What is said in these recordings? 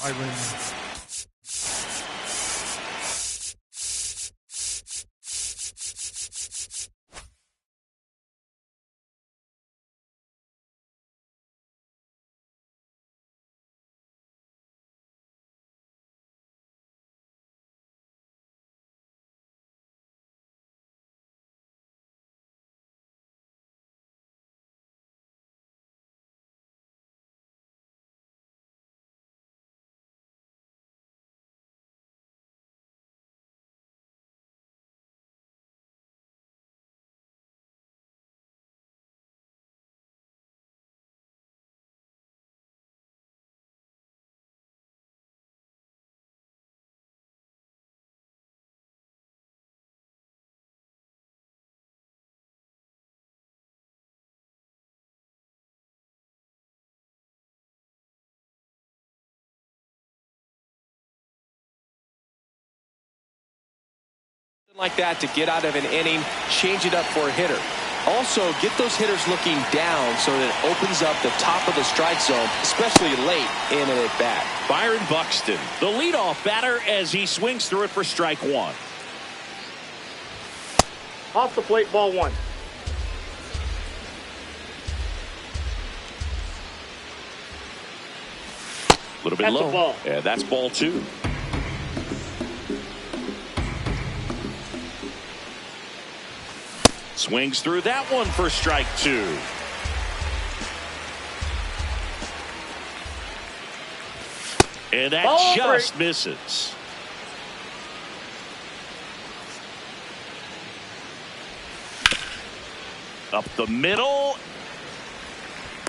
Byron. Like that to get out of an inning, change it up for a hitter. Also, get those hitters looking down so that it opens up the top of the strike zone, especially late in an at-bat. Byron Buxton, the leadoff batter, as he swings through it for strike one. Off the plate, ball one. A little bit low. Ball. Yeah, that's ball two. Swings through that one for strike two. And that ball just three. Misses. Up the middle.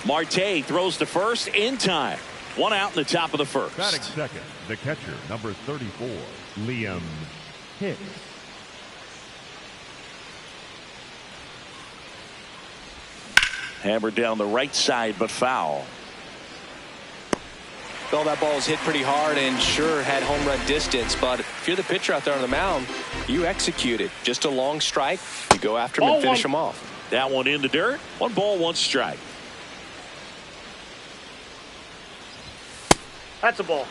Marte throws to first in time. One out in the top of the first. Batting second, the catcher, number 34, Liam Hicks. Hammered down the right side, but foul. Well, that ball was hit pretty hard and sure had home run distance, but if you're the pitcher out there on the mound, you execute it. Just a long strike, you go after him and finish him off. That one in the dirt. 1 ball, 1 strike. That's a ball.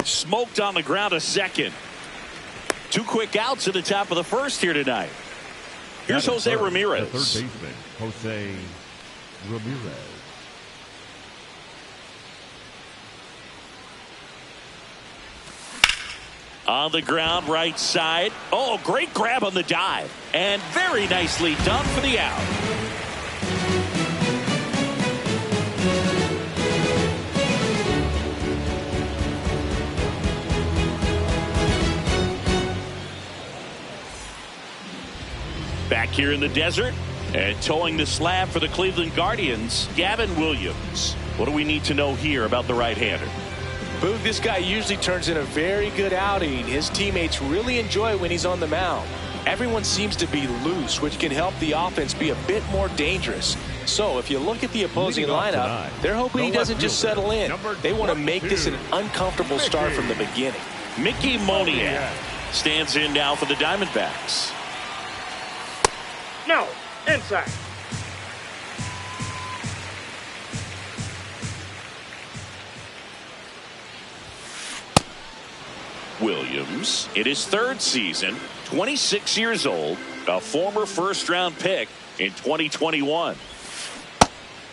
Smoked on the ground a second. 2 quick outs at the top of the first here tonight. Here's Jose Ramirez. The third baseman, Jose Ramirez. On the ground, right side. Oh, great grab on the dive. And very nicely done for the out. Back here in the desert and towing the slab for the Cleveland Guardians, Gavin Williams. What do we need to know here about the right-hander? Boog, this guy usually turns in a very good outing. His teammates really enjoy when he's on the mound. Everyone seems to be loose, which can help the offense be a bit more dangerous. So if you look at the opposing lineup, they're hoping he doesn't just settle in. They want to make this an uncomfortable start from the beginning. Mickey Moniak stands in now for the Diamondbacks. No, inside. Williams, in his 3rd season, 26 years old, a former first-round pick in 2021.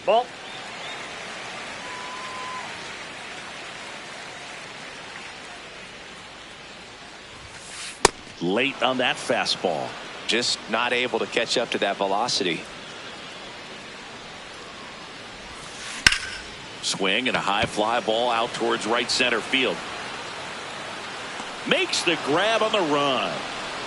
Ball. Late on that fastball. Just not able to catch up to that velocity. Swing and a high fly ball out towards right center field. Makes the grab on the run.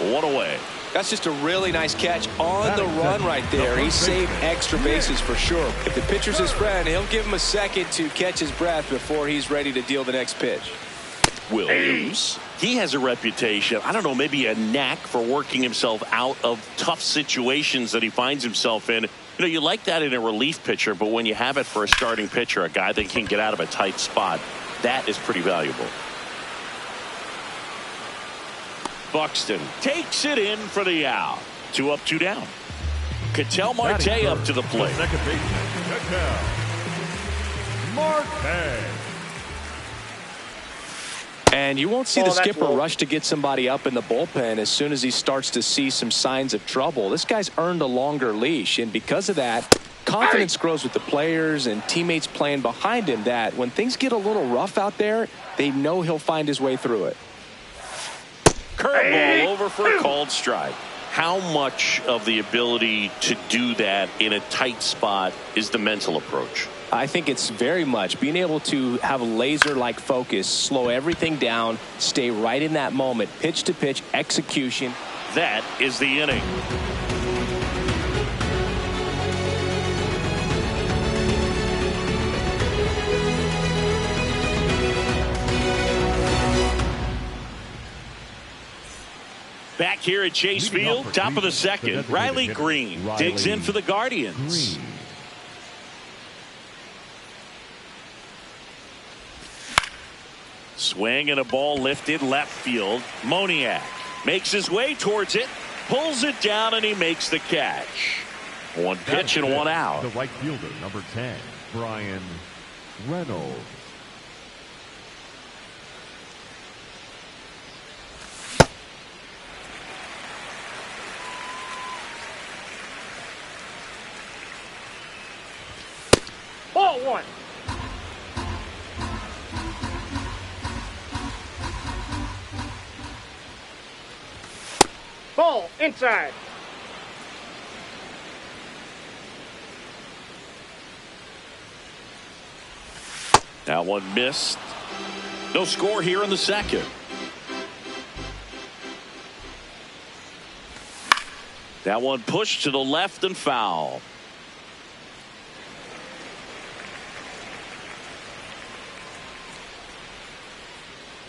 1 away. That's just a really nice catch on the run right there. He saved extra bases for sure. If the pitcher's his friend, he'll give him a second to catch his breath before he's ready to deal the next pitch. Williams, he has a reputation, I don't know, maybe a knack for working himself out of tough situations that he finds himself in. You know, you like that in a relief pitcher, but when you have it for a starting pitcher, a guy that can get out of a tight spot, that is pretty valuable. Buxton takes it in for the out. 2 up, 2 down. Ketel Marte up to the plate. Second baseman, Ketel Marte. And you won't see the skipper rush to get somebody up in the bullpen as soon as he starts to see some signs of trouble. This guy's earned a longer leash, and because of that, confidence grows with the players and teammates playing behind him, that when things get a little rough out there, they know he'll find his way through it. Curveball over for a called strike. How much of the ability to do that in a tight spot is the mental approach? I think it's very much being able to have a laser-like focus, slow everything down, stay right in that moment, pitch to pitch execution. That is the inning. Back here at Chase Field, top of the second, Riley Green digs in for the Guardians. Swing and a ball lifted left field. Moniak makes his way towards it, pulls it down, and he makes the catch. One pitch and one out. The right fielder, number 10, Brian Reynolds. Ball 1. Ball inside. That one missed. No score here in the second. That one pushed to the left and foul.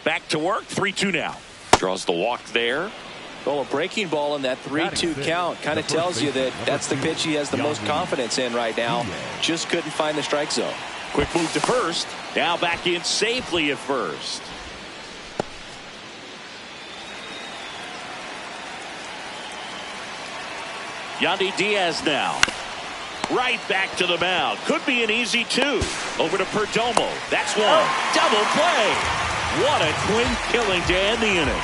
Back to work. 3-2 now. Draws the walk there. Well, a breaking ball in that 3-2 count kind of tells you that that's the pitch he has the most confidence in right now. Just couldn't find the strike zone. Quick move to first. Now back in safely at first. Yandy Diaz now. Right back to the mound. Could be an easy 2. Over to Perdomo. That's one. Double play. What a clean killing to end the inning.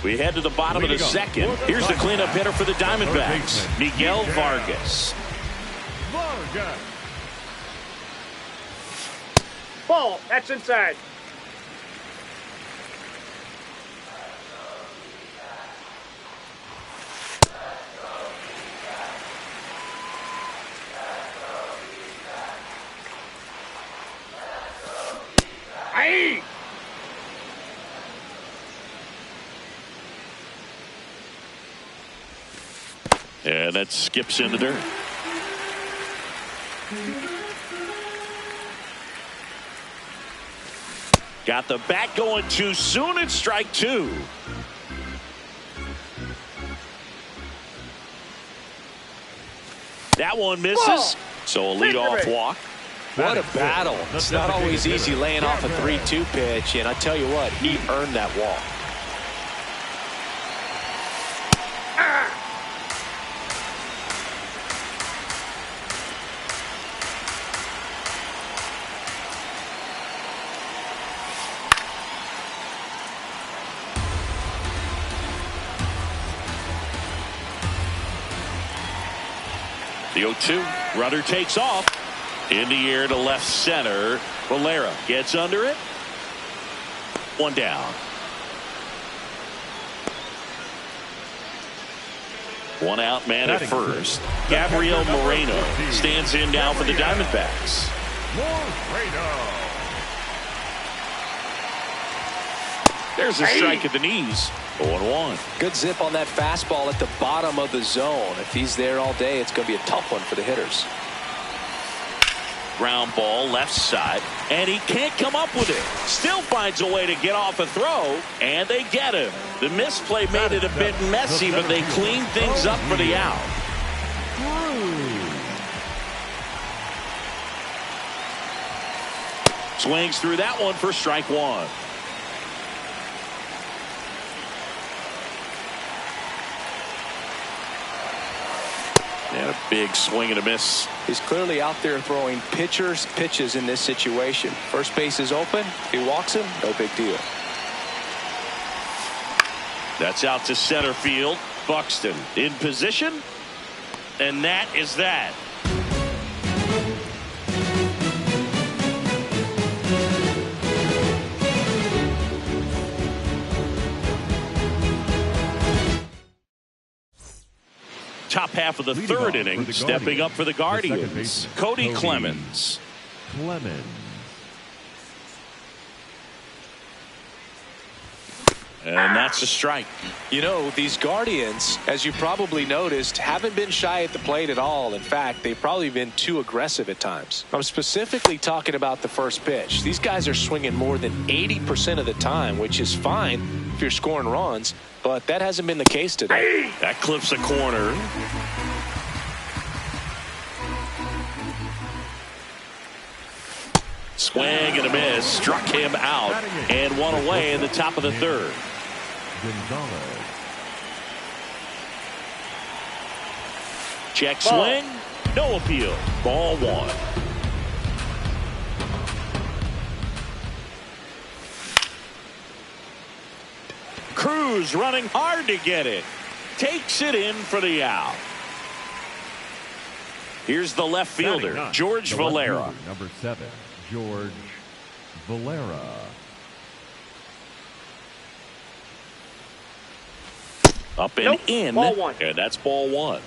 We head to the bottom of the second. Here's the cleanup hitter for the Diamondbacks, Miguel Vargas. Ball. That's inside. Aye. And that skips in the dirt. Got the bat going too soon. It's strike 2. That one misses. So a leadoff walk. What a battle. It's not always easy laying off a 3-2 pitch, and I tell you what, he earned that walk. The 0-2. Runner takes off. In the air to left center. Valera gets under it. One down. One out man at first. Gabriel Moreno stands in now for the Diamondbacks. There's a strike at the knees. 0-1. Good zip on that fastball at the bottom of the zone. If he's there all day, it's going to be a tough one for the hitters. Ground ball left side, and he can't come up with it. Still finds a way to get off a throw, and they get him. The misplay made it a bit messy, but they cleaned things up for the out. Swings through that one for strike 1. Big swing and a miss. He's clearly out there throwing pitchers pitches in this situation. First base is open. He walks him. No big deal. That's out to center field. Buxton in position. And that is that. Top half of the third inning, stepping up for the Guardians, Cody Clemens. And that's a strike. You know, these Guardians, as you probably noticed, haven't been shy at the plate at all. In fact, they've probably been too aggressive at times. I'm specifically talking about the first pitch. These guys are swinging more than 80% of the time, which is fine if you're scoring runs, but that hasn't been the case today. That clips a corner. Swing and a miss. Struck him out and one away in the top of the third. Check swing. No appeal. Ball one. Cruz running hard to get it. Takes it in for the out. Here's the left fielder, George Valera. Number 7, George Valera. Up and in. Ball one. And that's ball one.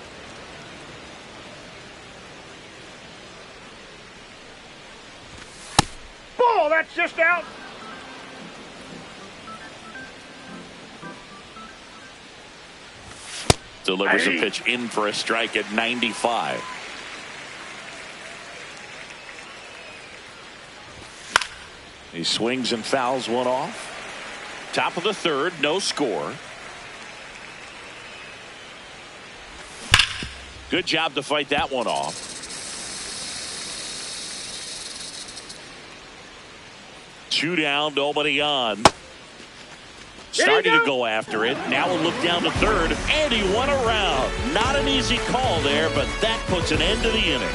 Ball, that's just out. Delivers a pitch in for a strike at 95. He swings and fouls one off. Top of the third, no score. Good job to fight that one off. Two down, nobody on. Starting to go after it. Now we'll look down to third, and he won around. Not an easy call there, but that puts an end to the inning.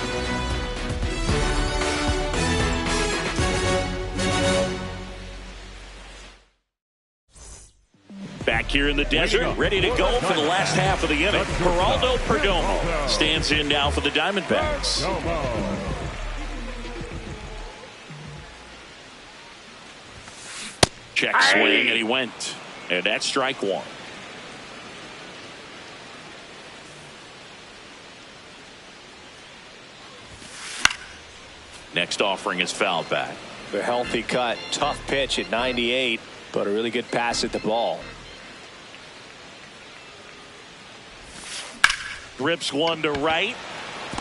Back here in the desert, ready to go for the last half of the inning. Geraldo Perdomo stands in now for the Diamondbacks. Check swing, and he went. And that's strike one. Next offering is fouled back. The healthy cut, tough pitch at 98, but a really good pass at the ball. Grips one to right,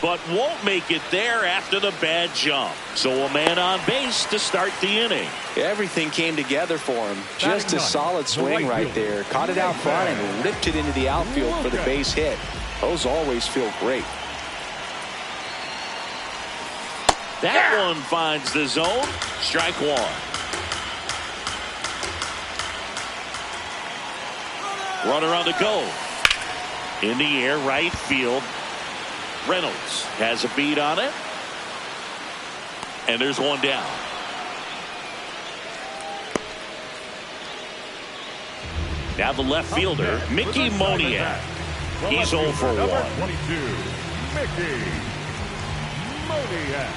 but won't make it there after the bad jump. So a man on base to start the inning. Everything came together for him. Just a solid swing right there. Caught it out front and ripped it into the outfield for the base hit. Those always feel great. That one finds the zone. Strike one. Runner on the go. In the air, right field. Reynolds has a beat on it. And there's one down. Now the left fielder, Mickey Moniak. He's 0 for 1. 22, Mickey Moniak.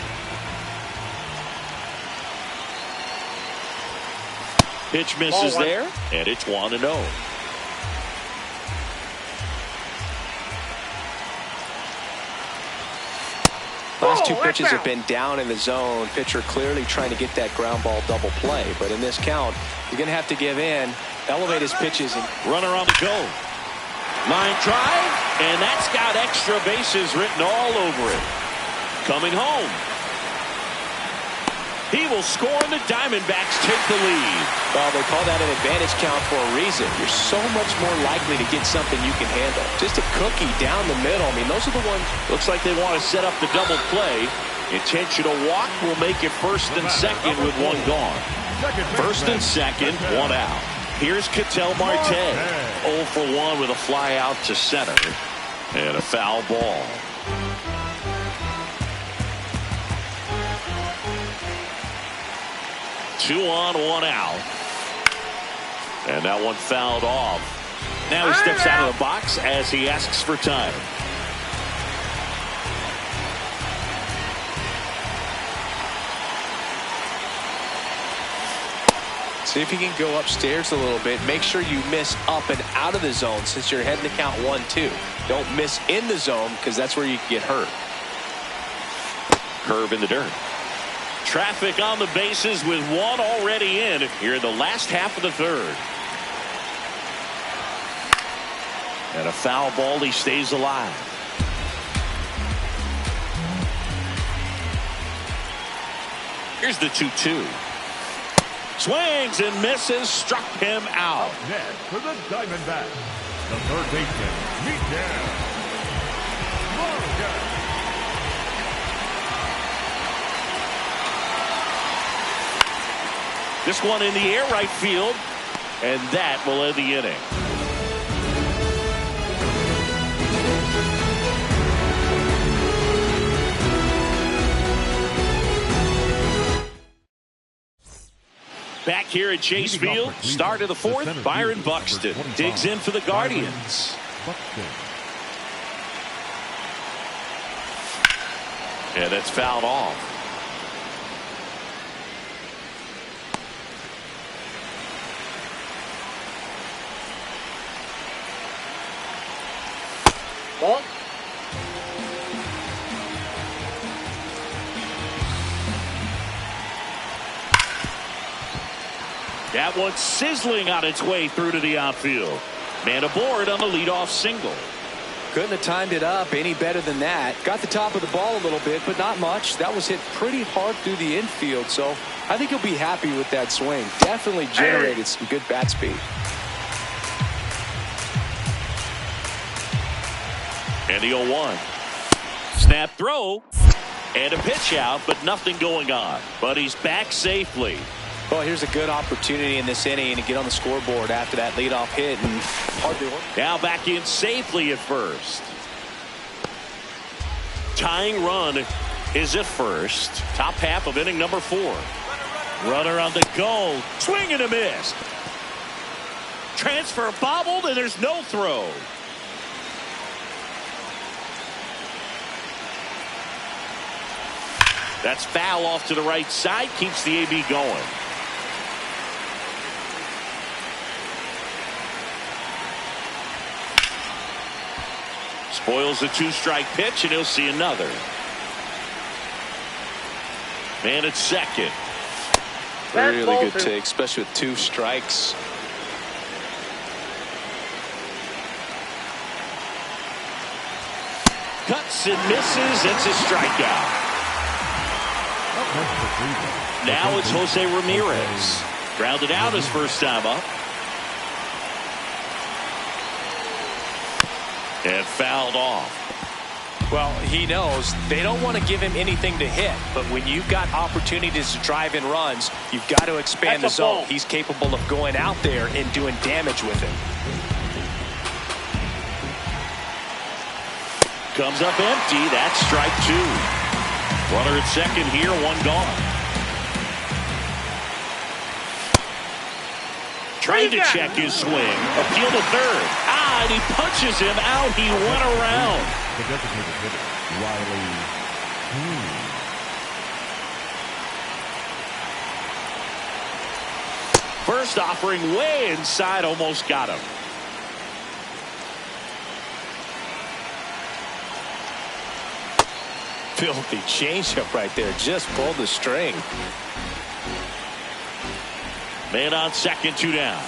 Pitch misses there, and it's 1-0. Last two pitches have been down in the zone. Pitcher clearly trying to get that ground ball double play. But in this count, you're going to have to give in, elevate his pitches. And runner on the go. Line drive, and that's got extra bases written all over it. Coming home. He will score, and the Diamondbacks take the lead. Well, they call that an advantage count for a reason. You're so much more likely to get something you can handle. Just a cookie down the middle. I mean, those are the ones. Looks like they want to set up the double play. Intentional walk will make it first and second with one gone. First and second, one out. Here's Ketel Marte. 0 for 1 with a fly out to center. And a foul ball. 2 on, 1 out. And that one fouled off. Now he steps out of the box as he asks for time. See if you can go upstairs a little bit. Make sure you miss up and out of the zone since you're heading to count 1-2. Don't miss in the zone because that's where you can get hurt. Curve in the dirt. Traffic on the bases with 1 already in here in the last half of the 3rd. And a foul ball. He stays alive. Here's the 2-2. Swings and misses. Struck him out. Up next for the Diamondbacks, the third baseman, Miguel. This one in the air right field, and that will end the inning. Back here at Chase Field, start of the 4th, Byron Buxton digs in for the Guardians. And that's fouled off. Ball. That one's sizzling on its way through to the outfield. Man aboard on the leadoff single. Couldn't have timed it up any better than that. Got the top of the ball a little bit, but not much. That was hit pretty hard through the infield, so I think he'll be happy with that swing. Definitely generated some good bat speed. And the 0-1. Snap throw and a pitch out, but nothing going on. But he's back safely. Well, here's a good opportunity in this inning to get on the scoreboard after that leadoff hit, and hardly work. Now back in safely at first. Tying run is at first. Top half of inning number 4. Runner on the go. Swing and a miss. Transfer bobbled, and there's no throw. That's foul off to the right side. Keeps the AB going. Spoils the 2-strike pitch, and he'll see another. Man at second. Really good take, especially with 2 strikes. Cuts and misses. It's a strikeout. Now it's Jose Ramirez. Grounded out his first time up. And fouled off. Well, he knows they don't want to give him anything to hit, but when you've got opportunities to drive in runs, you've got to expand the zone. He's capable of going out there and doing damage with it. Comes up empty. That's strike 2. Runner at second here, 1 gone. Trying to check his swing. Appeal to third. And he punches him out. He went around. The designated hitter, Riley. First offering way inside, almost got him. Filthy changeup right there. Just pulled the string. Man on second, 2 down.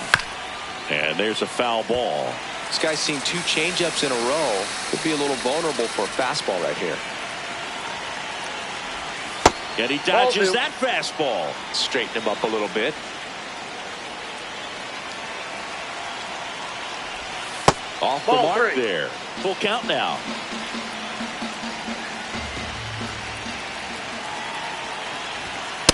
And there's a foul ball. This guy's seen 2 changeups in a row. Could be a little vulnerable for a fastball right here. And he dodges that fastball. Straighten him up a little bit. Off the mark there. Full count now.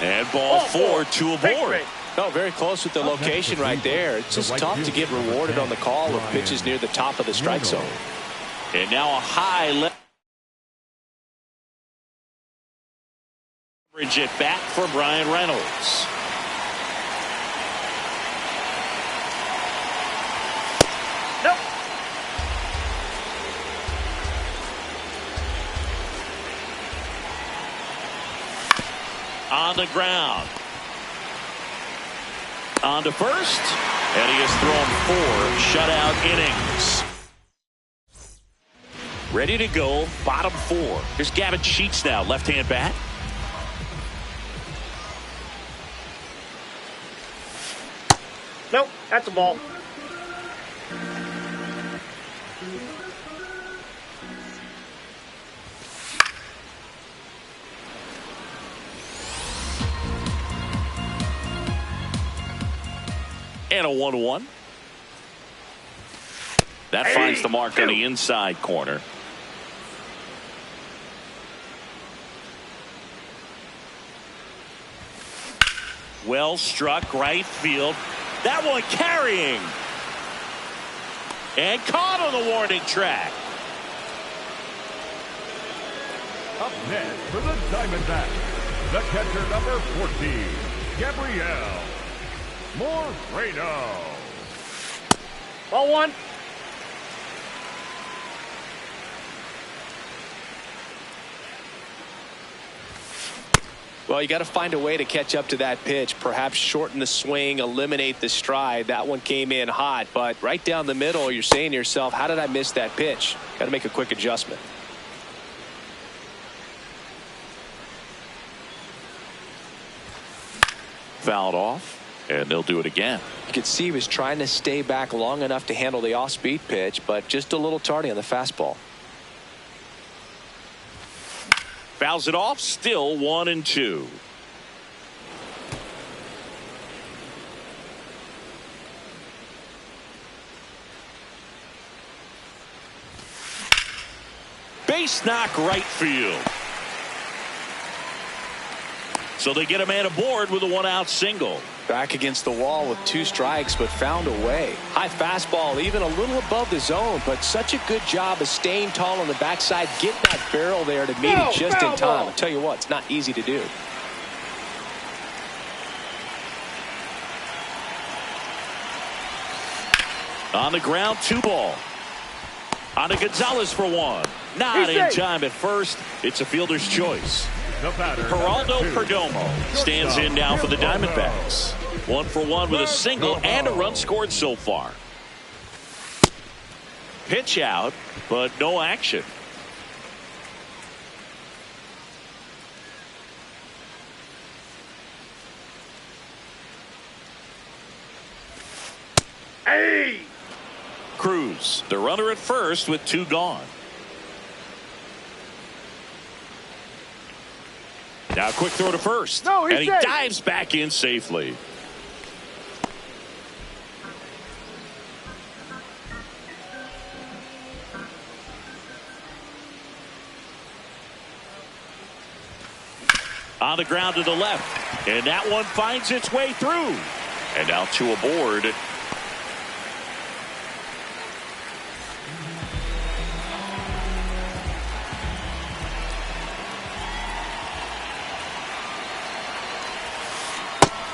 And ball 4, 2 aboard. No, very close with the location right there. It's just tough to get rewarded on the call of pitches near the top of the strike zone. And now a high left. Bridge it back for Brian Reynolds. on the ground. On to first, and he has thrown 4 shutout innings. Ready to go, bottom 4. Here's Gavin Sheets now, left-hand bat. Nope, that's a ball. And a 1-1. That finds the mark on the inside corner. Well struck right field. That one carrying. And caught on the warning track. Up next for the Diamondbacks, the catcher number 14, Gabriel Moreno. Ball 1. Well, you got to find a way to catch up to that pitch. Perhaps shorten the swing, eliminate the stride. That one came in hot, but right down the middle, you're saying to yourself, how did I miss that pitch? Got to make a quick adjustment. Fouled off, and they'll do it again. You could see he was trying to stay back long enough to handle the off-speed pitch, but just a little tardy on the fastball. Fouls it off, still 1-2. Base knock right field. So they get a man aboard with a 1-out single. Back against the wall with 2 strikes, but found a way. High fastball, even a little above the zone, but such a good job of staying tall on the backside, getting that barrel there to meet it just in time. I'll tell you what, it's not easy to do. On the ground, 2 ball. On to Gonzalez for 1. Not in time at first. It's a fielder's choice. Geraldo Perdomo stands in now for the Diamondbacks. 1 for 1 with a single and a run scored so far. Pitch out, but no action. Hey! Cruz, the runner at first with 2 gone. Now a quick throw to first. No, and he safe. dives back in safely. On the ground to the left. And that one finds its way through. And now 2 aboard.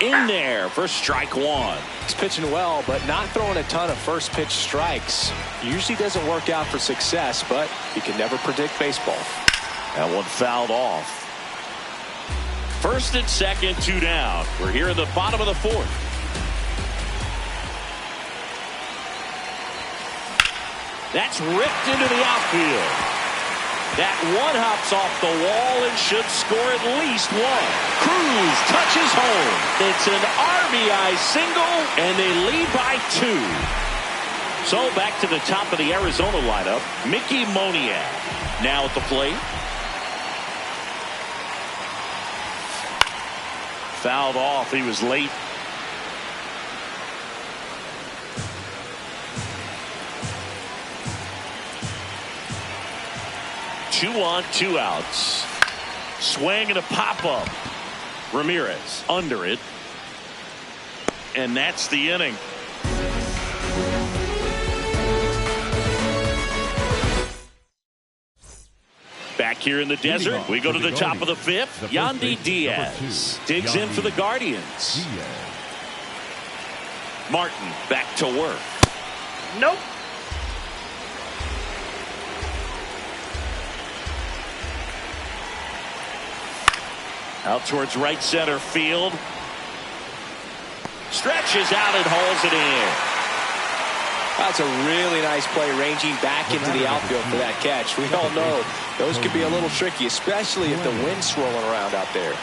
In there for strike 1. He's pitching well, but not throwing a ton of first pitch strikes. Usually doesn't work out for success, but you can never predict baseball. That one fouled off. First and second, 2 down. We're here in the bottom of the 4th. That's ripped into the outfield. That one hops off the wall and should score at least 1. Cruz touches home. It's an RBI single, and they lead by 2. So back to the top of the Arizona lineup, Mickey Moniak now at the plate. Fouled off. He was late. Two on, 2 outs. Swing and a pop-up. Ramirez under it. And that's the inning. Back here in the desert, we go to the top of the 5th. Yandy Diaz digs in for the Guardians. Martin back to work. Nope. Out towards right center field. Stretches out and hauls it in. That's a really nice play, ranging back into the outfield for that catch. We all know those can be a little tricky, especially if the wind's swirling around out there.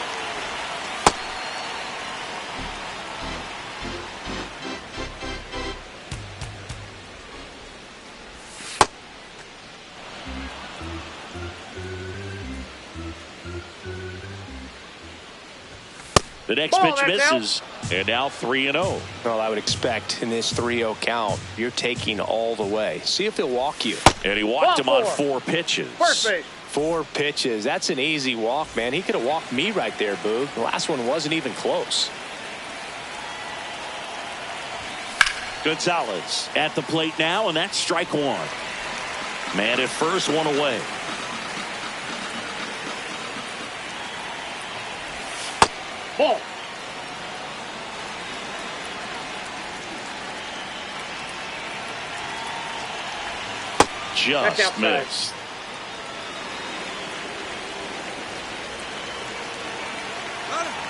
The next pitch misses, and now 3-0. Well, I would expect in this 3-0 count, you're taking all the way. See if he'll walk you. And he walked him on 4 pitches. First base. 4 pitches. That's an easy walk, man. He could have walked me right there, Boog. The last one wasn't even close. Gonzalez at the plate now, and that's strike 1. Man at first, 1 away. Ball. Just missed.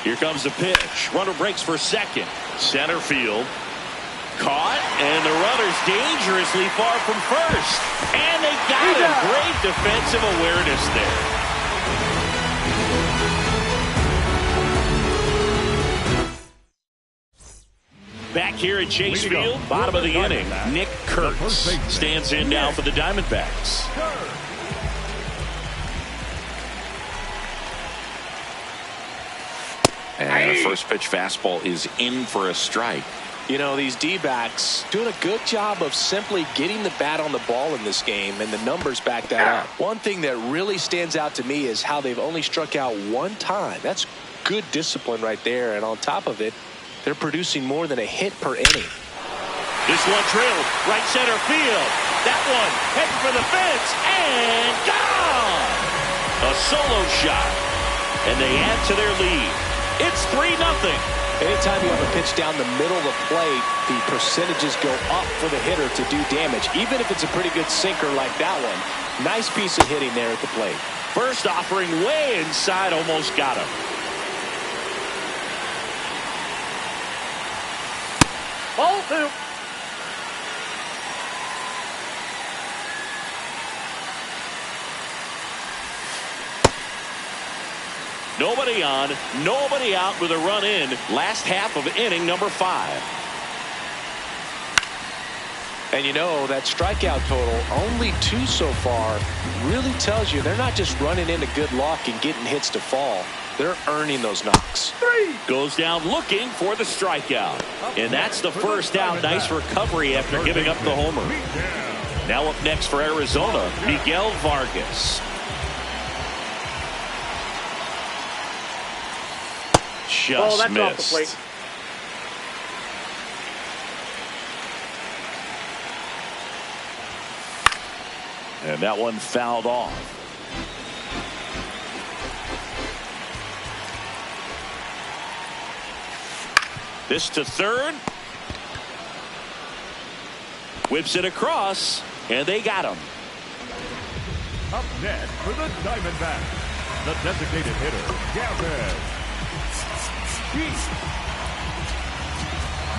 Here comes the pitch. Runner breaks for second. Center field. Caught, and the runner's dangerously far from first. And they got him. Great defensive awareness there. Back here at Chase Field, bottom of the inning, Nick Kurtz stands in now for the Diamondbacks. And the first pitch fastball is in for a strike. You know, these D-backs doing a good job of simply getting the bat on the ball in this game, and the numbers back that up. One thing that really stands out to me is how they've only struck out 1 time. That's good discipline right there, and on top of it, they're producing more than a hit per inning. This one drilled right center field. That one heading for the fence and gone. A solo shot, and they add to their lead. It's 3-0. Anytime you have a pitch down the middle of the plate, the percentages go up for the hitter to do damage, even if it's a pretty good sinker like that one. Nice piece of hitting there at the plate. First offering way inside, almost got him. Ball 2. Nobody on, nobody out with a run in. Last half of inning number 5. And you know, that strikeout total, only 2 so far, really tells you they're not just running into good luck and getting hits to fall. They're earning those knocks. 3. Goes down looking for the strikeout. And that's the first out. Nice recovery after giving up the homer. Now up next for Arizona, Miguel Vargas. Just that's missed. off the plate. And that one fouled off. This to third. Whips it across, and they got him. Up next for the Diamondbacks, the designated hitter, Gavin.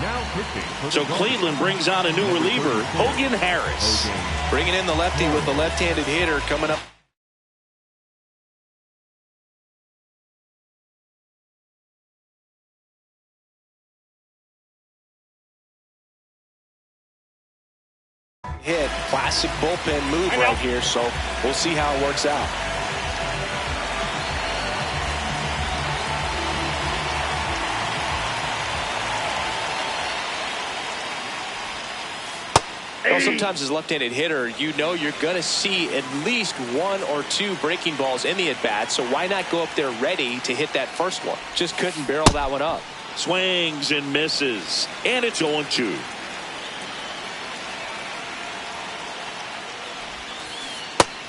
Now pitching. So Cleveland brings on a new reliever, Hogan Harris. Bringing in the lefty with the left-handed hitter coming up. Hit, classic bullpen move right here, so we'll see how it works out. Well, sometimes as left-handed hitter, you know you're going to see at least 1 or 2 breaking balls in the at-bat, so why not go up there ready to hit that first one? Just couldn't barrel that one up. Swings and misses, and it's 0-2.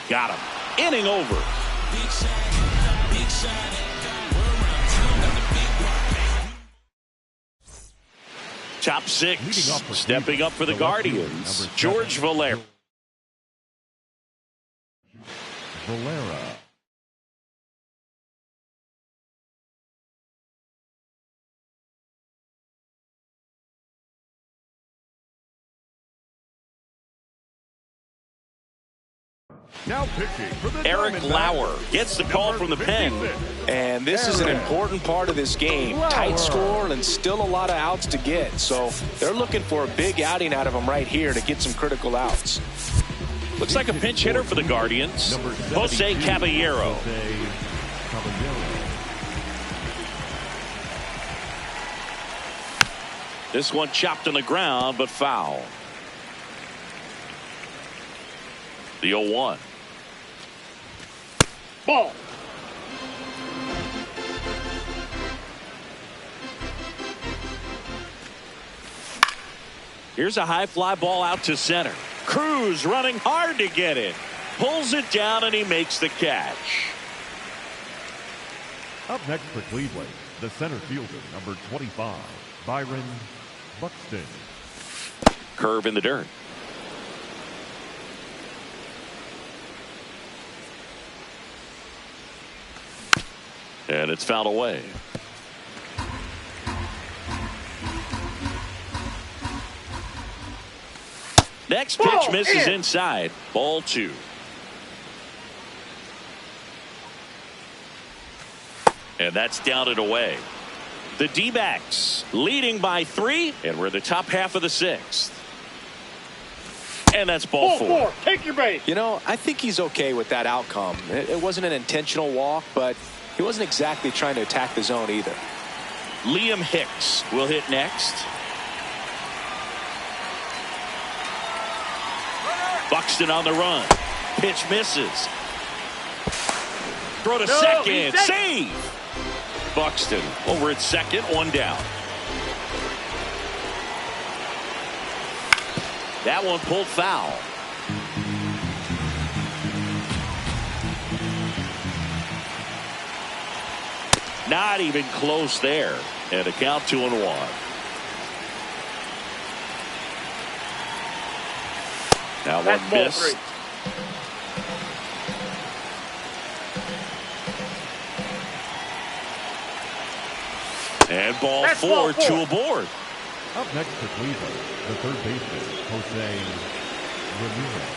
Got him. Inning over. Top 6, stepping up for the Guardians, George Valera. Now pitching for the Eric Diamondbacks, Lauer gets the call from the pen. 56. And this is an important part of this game. Tight score and still a lot of outs to get. So they're looking for a big outing out of him right here to get some critical outs. Looks like a pinch hitter for the Guardians. Jose Caballero. This one chopped on the ground, but foul. The 0-1. Ball. Here's a high fly ball out to center. Cruz running hard to get it. Pulls it down and he makes the catch. Up next for Cleveland, the center fielder, number 25, Byron Buxton. Curve in the dirt. And it's fouled away. Next pitch Ball misses in. inside. Ball 2. And that's down and away. The D-backs leading by 3, and we're in the top half of the 6th. And that's ball 4. Take your base. You know, I think he's okay with that outcome. It wasn't an intentional walk, but he wasn't exactly trying to attack the zone either. Liam Hicks will hit next. Buxton on the run. Pitch misses. Throw to second. he's safe. Save. Buxton over at second, 1 down. That one pulled foul. Not even close there. And a count 2-1. Now That's one ball miss. 3. And ball That's 4, ball 4. 2 aboard. Up next for Cleveland, the third baseman, Jose Ramirez.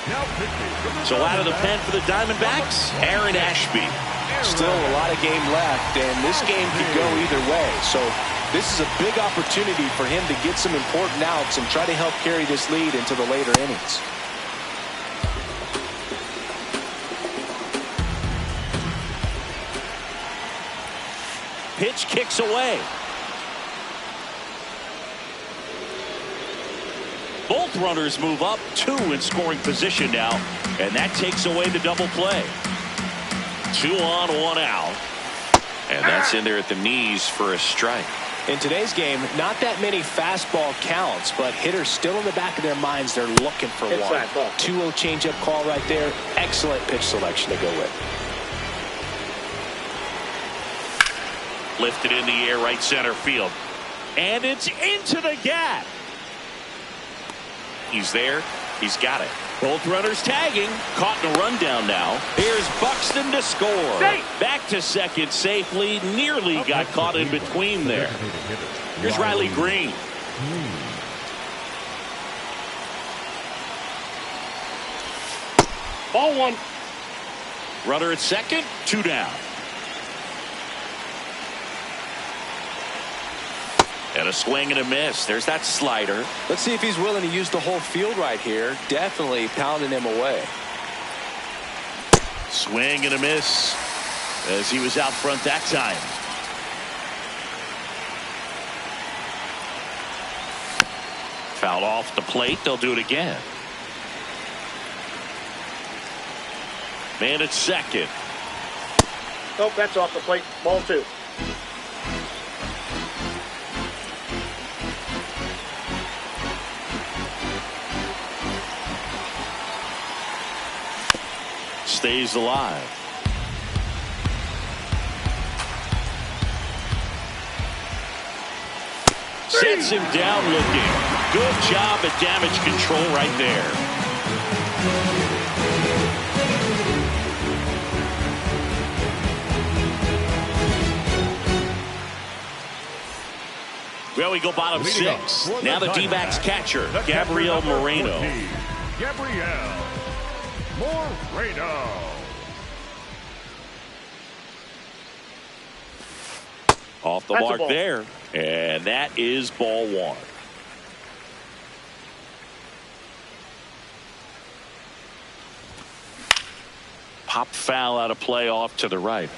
Now pitching from the So out of the pen Diamondbacks, for the Diamondbacks, Aaron Ashby. Still a lot of game left, and this game could go either way. So this is a big opportunity for him to get some important outs and try to help carry this lead into the later innings. Pitch kicks away. Both runners move up, 2 in scoring position now, and that takes away the double play. 2 on, 1 out. And that's in there at the knees for a strike. In today's game, not that many fastball counts, but hitters still in the back of their minds, they're looking for one. Inside ball. 2-0 changeup call right there. Excellent pitch selection to go with. Lifted in the air, right center field. And it's into the gap. He's there. He's got it. Both runners tagging. Caught in a rundown now. Here's Buxton to score. Safe. Back to second safely. Nearly got caught in between there. Here's Riley Green. Ball 1. Runner at second. 2 down. And a swing and a miss. There's that slider. Let's see if he's willing to use the whole field right here. Definitely pounding him away. Swing and a miss as he was out front that time. Fouled off the plate. They'll do it again. Man at second. Nope, that's off the plate. Ball 2. Stays alive. Sets him down looking. Good job at damage control right there. Well, we go bottom six. Now the D-backs catcher, Gabriel Moreno. Gabriel Moreno. Off the mark there. And that is ball one. Pop foul out of play off to the right.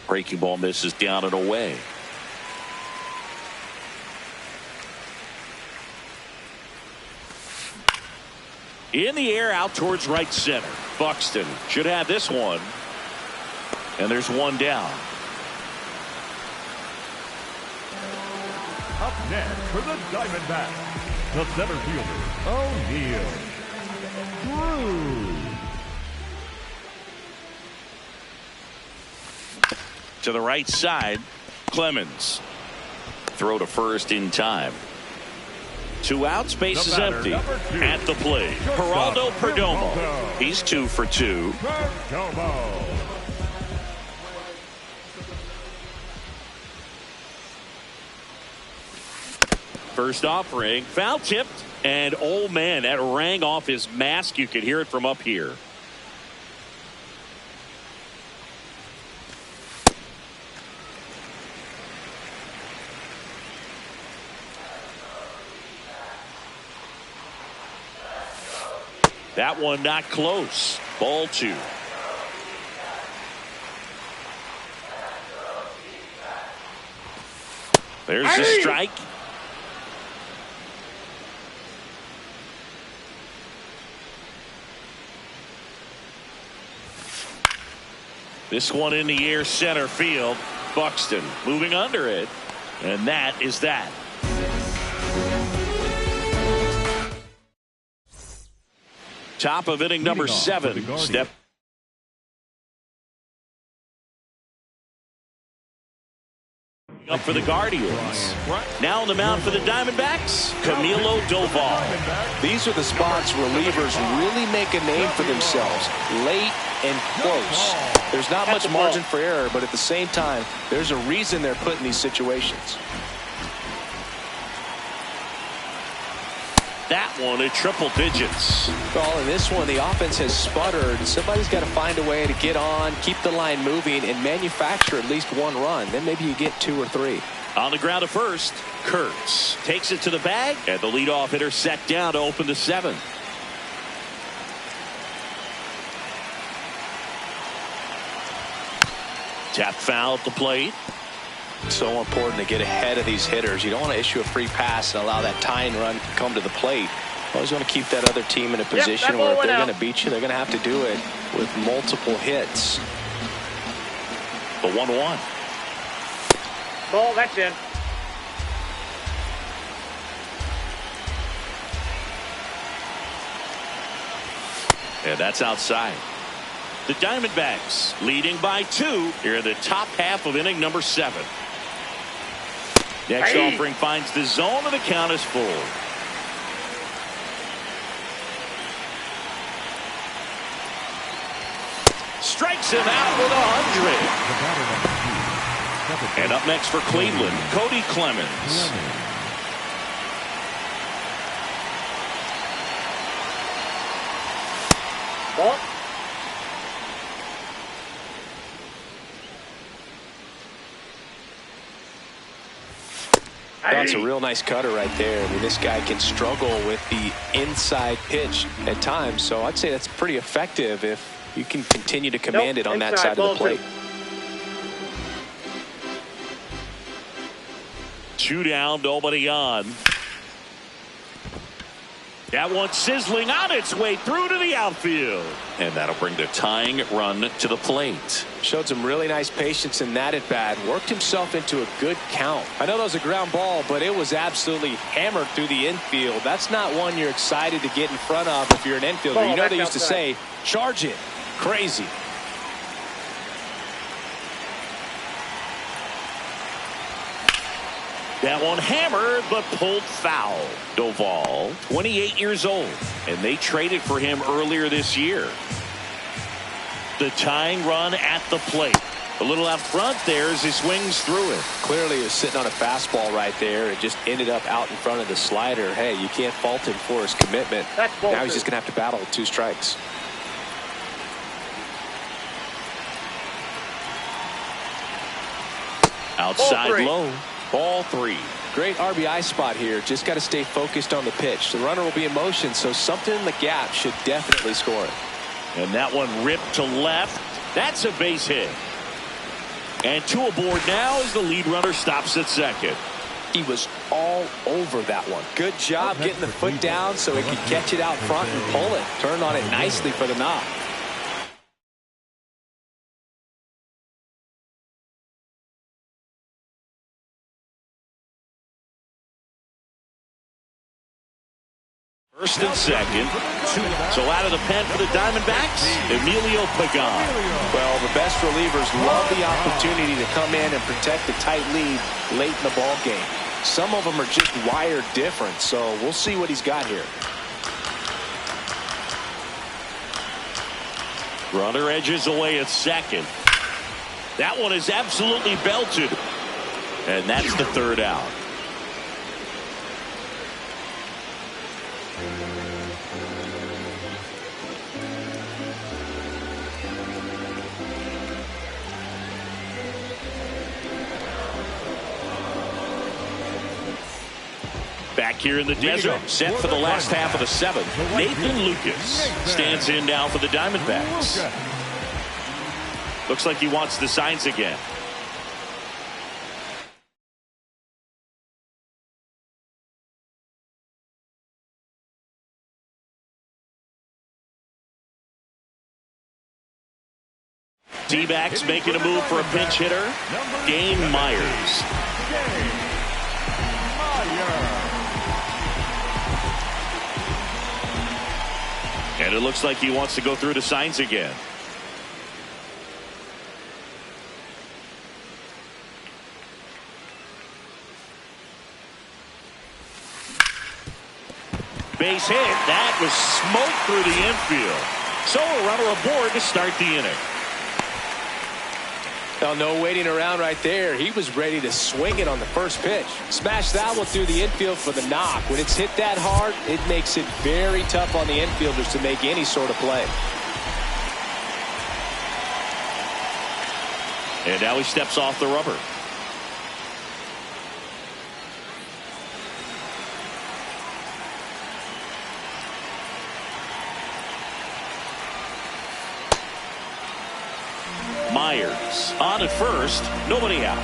Breaking ball misses down and away. In the air out towards right center. Buxton should have this one. And there's one down. Up next for the Diamondbacks, the center fielder, O'Neal. Drew. To the right side, Clemens. Throw to first in time. 2 outs, base is empty. At the plate, Geraldo Perdomo. He's 2 for 2. Perdomo. First offering, foul tipped, and oh man, that rang off his mask. You could hear it from up here. That one not close. Ball 2. There's the strike. This one in the air center field. Buxton moving under it. And that is that. Top of inning number 7. Step up for the Guardians. Now on the mound for the Diamondbacks, Camilo Doval. These are the spots relievers really make a name for themselves. Late and close. There's not much margin for error, but at the same time, there's a reason they're put in these situations. That one at triple digits. Well, in this one, the offense has sputtered. Somebody's got to find a way to get on, keep the line moving, and manufacture at least 1 run. Then maybe you get 2 or 3. On the ground at first, Kurtz takes it to the bag, and the leadoff hitter set down to open the 7th. Tap foul at the plate. So important to get ahead of these hitters. You don't want to issue a free pass and allow that tying run to come to the plate. You always want to keep that other team in a position where if they're going to beat you, they're going to have to do it with multiple hits. The 1-1. Ball, that's in. And that's outside. The Diamondbacks leading by 2 here in the top half of inning number 7. Next offering finds the zone, and the count is full. Strikes him out with 100. And up next for Cleveland, Cody Clemens. Ball. That's a real nice cutter right there. I mean, this guy can struggle with the inside pitch at times, so I'd say that's pretty effective if you can continue to command it on that side of the plate. 2 down, nobody on. That one sizzling on its way through to the outfield. And that'll bring the tying run to the plate. Showed some really nice patience in that at bat. Worked himself into a good count. I know that was a ground ball, but it was absolutely hammered through the infield. That's not one you're excited to get in front of if you're an infielder. You know they used to say, charge it. Crazy. That one hammered, but pulled foul. Doval, 28 years old, and they traded for him earlier this year. The tying run at the plate. A little out front there as he swings through it. Clearly he was sitting on a fastball right there. It just ended up out in front of the slider. Hey, you can't fault him for his commitment. Now he's just going to have to battle with 2 strikes. Outside low. Ball 3. Great RBI spot here. Just got to stay focused on the pitch. The runner will be in motion, so something in the gap should definitely score it. And that one ripped to left. That's a base hit. And 2 aboard now as the lead runner stops at second. He was all over that one. Good job getting the foot down so he could catch it out front and pull it. Turned on it nicely for the knock. First and second. So out of the pen for the Diamondbacks, Emilio Pagan. Well, the best relievers love the opportunity to come in and protect a tight lead late in the ball game. Some of them are just wired different, so we'll see what he's got here. Runner edges away at second. That one is absolutely belted. And that's the 3rd out. Back here in the desert, set for the last half of the 7th. Nathan Lucas stands in now for the Diamondbacks. Looks like he wants the signs again. Dbacks making a move for a pinch hitter. Dane Myers. And it looks like he wants to go through the signs again. Base hit. That was smoke through the infield. So a runner aboard to start the inning. Well, no waiting around right there. He was ready to swing it on the first pitch. Smash that one through the infield for the knock. When it's hit that hard, it makes it very tough on the infielders to make any sort of play. And now he steps off the rubber. Myers on at first, nobody out.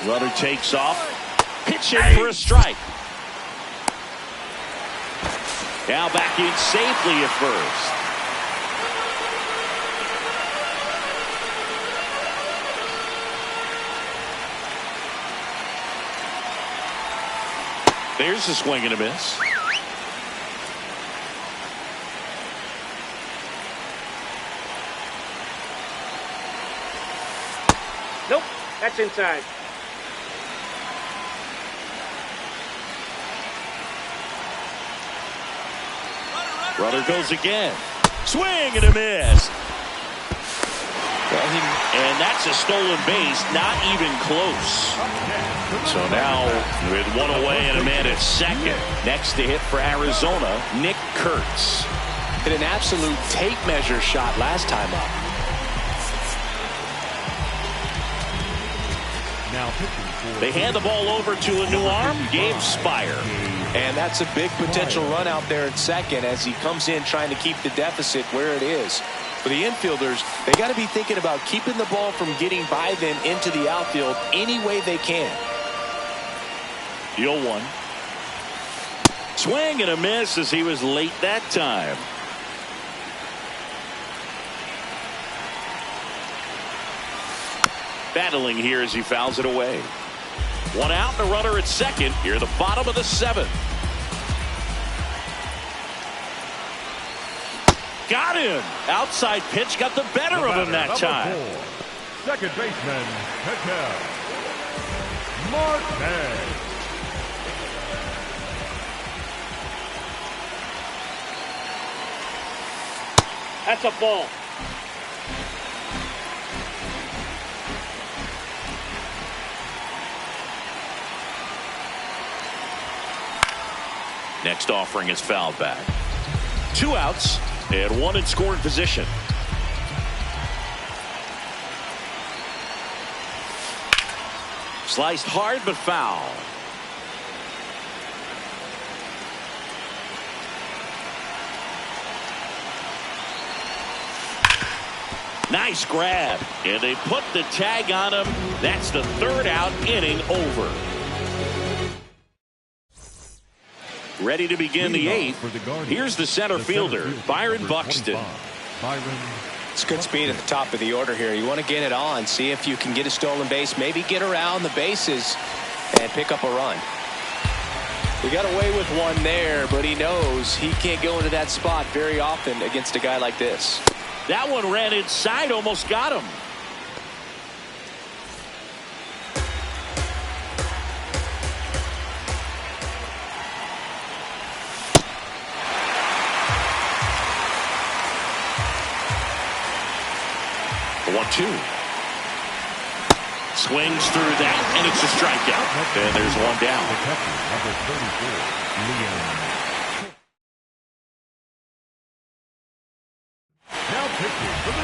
Runner takes off, pitch in for a strike. Now back in safely at first. There's a swing and a miss. Nope, that's inside. Runner goes again. Swing and a miss. And that's a stolen base, not even close. So now with one away and a man at second. Next to hit for Arizona, Nick Kurtz. Hit an absolute tape measure shot last time up. They hand the ball over to a new arm, Gabe Spire. And that's a big potential run out there at second as he comes in trying to keep the deficit where it is. For the infielders, they got to be thinking about keeping the ball from getting by them into the outfield any way they can. 0-1. Swing and a miss as he was late that time. Battling here as he fouls it away. One out and a runner at second here at the bottom of the 7th. Got him. Outside pitch got the better of him that time. second baseman, Miguel Martinez. That's a ball. Next offering is fouled back. 2 outs and 1 in scoring position. Sliced hard but foul. Nice grab. And they put the tag on him. That's the 3rd out, inning over. Ready to begin the 8th. Here's the center fielder, Byron Buxton. It's good speed at the top of the order here. You want to get it on, see if you can get a stolen base, maybe get around the bases and pick up a run. He got away with one there, but he knows he can't go into that spot very often against a guy like this. That one ran inside, almost got him. One-two. Swings through that, and it's a strikeout. And there's one down.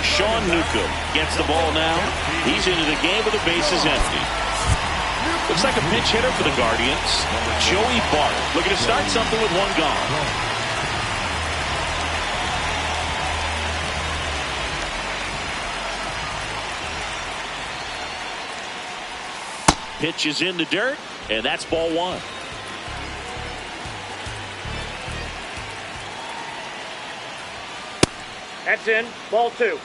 Sean Newcomb gets the ball now. He's into the game with the bases empty. Looks like a pinch hitter for the Guardians. Joey Bart looking to start something with one gone. Pitch is in the dirt, and that's ball 1. That's in. Ball 2.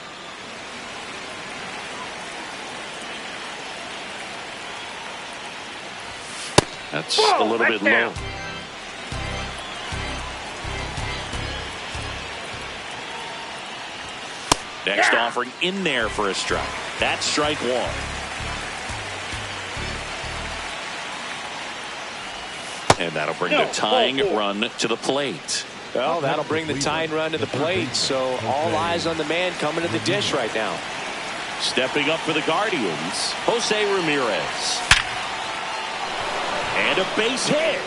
That's a little bit low. Next offering in there for a strike. That's strike 1. And that'll bring the tying run to the plate. Well, that'll bring the tying run to the plate, so all eyes on the man coming to the dish right now. Stepping up for the Guardians, Jose Ramirez. And a base hit.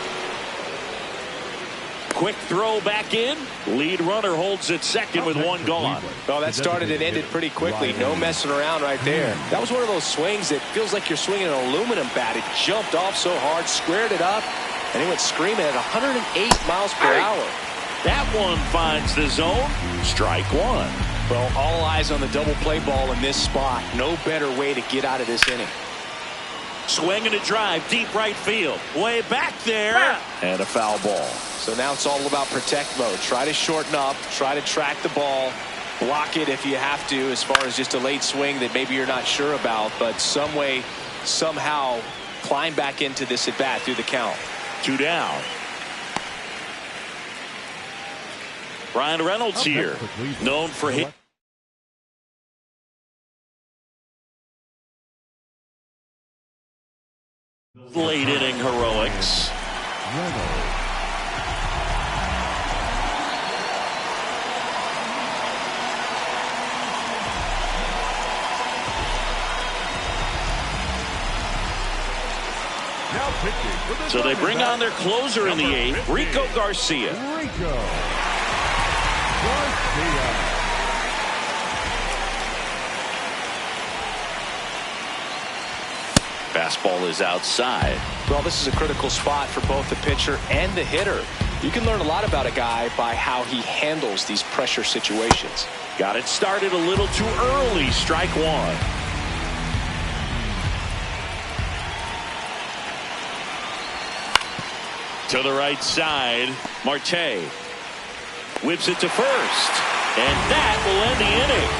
Quick throw back in. Lead runner holds at second with one gone. Well, that started and ended pretty quickly. No messing around right there. That was one of those swings that feels like you're swinging an aluminum bat. It jumped off so hard, squared it up, and he went screaming at 108 miles per hour. That one finds the zone. Strike 1. Well, all eyes on the double play ball in this spot. No better way to get out of this inning. Swing and a drive, deep right field. Way back there. And a foul ball. So now it's all about protect mode. Try to shorten up. Try to track the ball. Block it if you have to, as far as just a late swing that maybe you're not sure about. But some way, somehow, climb back into this at bat through the count. 2 down. Ryan Reynolds here, known for his late inning heroics. So they bring on their closer in the 8th, Rico Garcia. Fastball is outside. Well, this is a critical spot for both the pitcher and the hitter. You can learn a lot about a guy by how he handles these pressure situations. Got it started a little too early. Strike 1. To the right side, Marte whips it to first, and that will end the inning.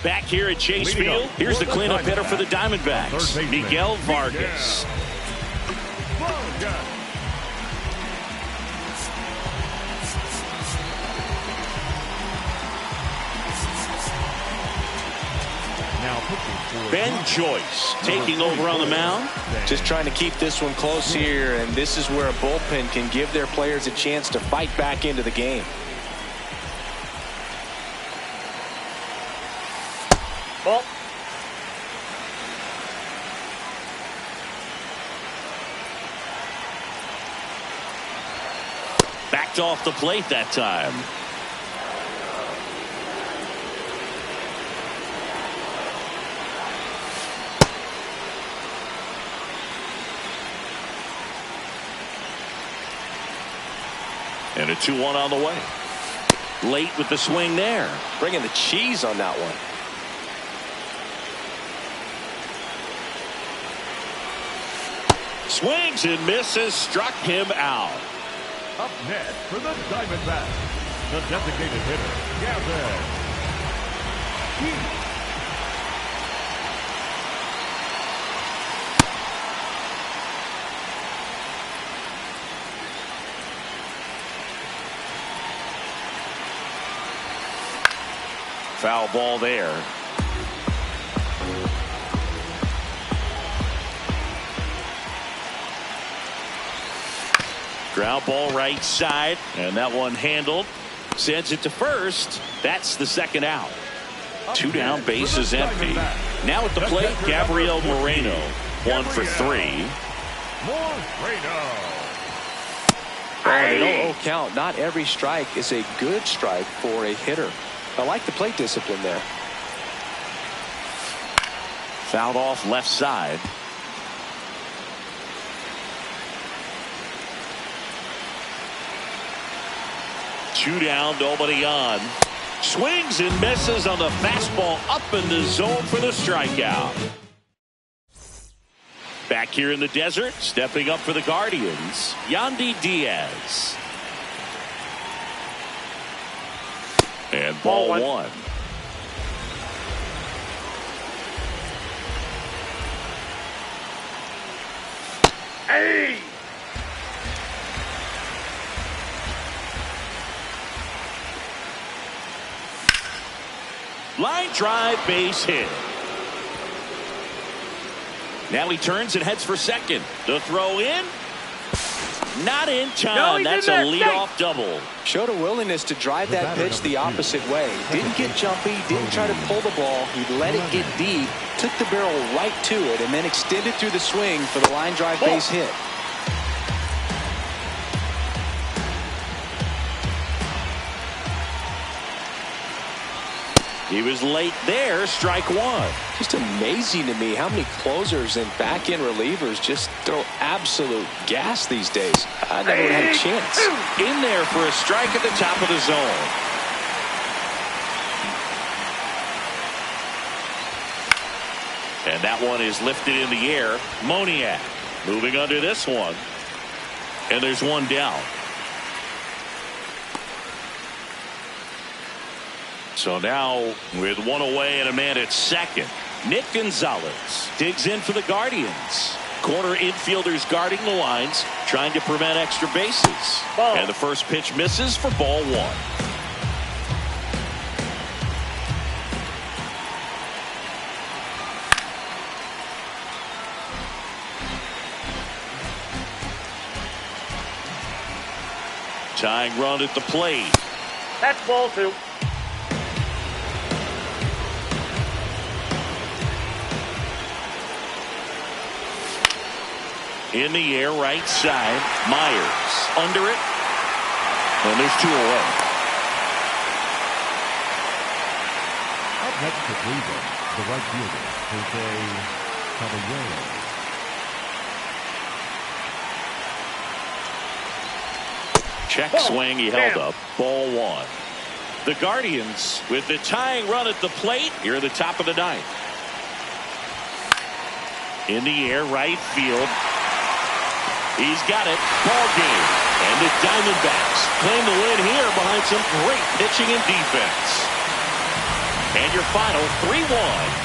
Back here at Chase Field, here's the cleanup hitter for the Diamondbacks, Miguel Vargas. Ben Joyce taking over on the mound. Just trying to keep this one close here, and this is where a bullpen can give their players a chance to fight back into the game. Ball. Backed off the plate that time. And a 2-1 on the way. Late with the swing there. Bringing the cheese on that one. Swings and misses, struck him out. Up next for the Diamondbacks, the designated hitter, Gavin. Foul ball there. Ground ball right side, and that one handled. Sends it to first. That's the second out. 2 down, bases empty. Now at the plate, Gabriel Moreno. 1 for 3. Moreno. An 0-0 count. Not every strike is a good strike for a hitter. I like the plate discipline there. Fouled off left side. Two down, nobody on. Swings and misses on the fastball up in the zone for the strikeout. Back here in the desert, stepping up for the Guardians, Yandy Diaz. And ball one. Hey! Line drive, base hit. Now he turns and heads for second. The throw in. Not in time. No, that's in a there. leadoff double. Showed a willingness to drive that pitch the opposite way. Didn't get jumpy, didn't try to pull the ball. He let it get deep, took the barrel right to it, and then extended through the swing for the line drive base hit. He was late there, strike one. Just amazing to me how many closers and back-end relievers just throw absolute gas these days. I never had a chance. In there for a strike at the top of the zone. And that one is lifted in the air. Moniak moving under this one. And there's one down. So now with one away and a man at second, Nick Gonzalez digs in for the Guardians. Corner infielders guarding the lines, trying to prevent extra bases. Ball. And the first pitch misses for ball one. Tying run at the plate. That's ball two. In the air, right side. Myers under it. And there's two away. Up next to Cleveland, the right fielder, Jose Caballero. Check Ball. swing, he held Bam. up. Ball one. The Guardians with the tying run at the plate here at the top of the ninth. In the air, right field. He's got it. Ball game. And the Diamondbacks claim the win here behind some great pitching and defense. And your final 3-1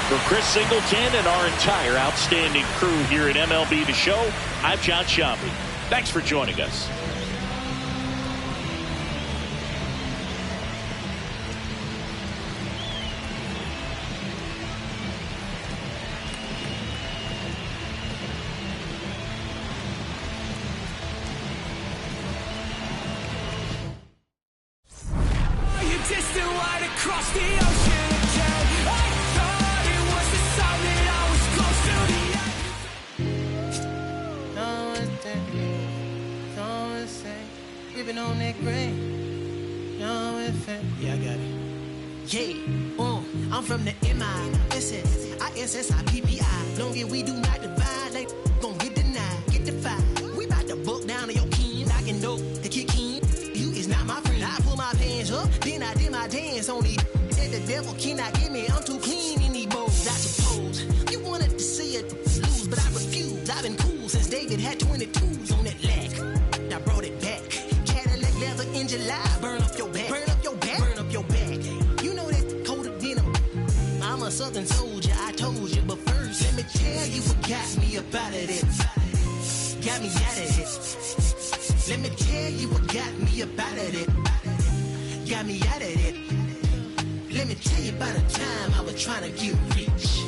for Chris Singleton and our entire outstanding crew here at MLB The Show. I'm John Sciambi. Thanks for joining us. across the ocean again. I thought it was the sign that I was close to the end. Someone say, ripping on that grain. Yeah, I got it. Yeah, I'm from the MISSISSIPPI. Long as we do not divide, they gon' get denied, get defied. We bout to buck down to your king, I can know the kick in. You is not my friend. I pull my pants up, then I did my dance on these. Said the devil cannot get me, I'm too clean in these bowls. I suppose you wanted to see it lose, but I refuse. I've been cool since David had 22s on that leg. I brought it back. Cadillac leather in July, burn up your back, burn up your back, burn up your back. You know that coat of denim. I'm a southern soldier, I told you, but first let me tell you what got me up out of it. Got me out of it. Let me tell you what got me up out of it. Got me out of it. Let me tell you about a time I was trying to get rich.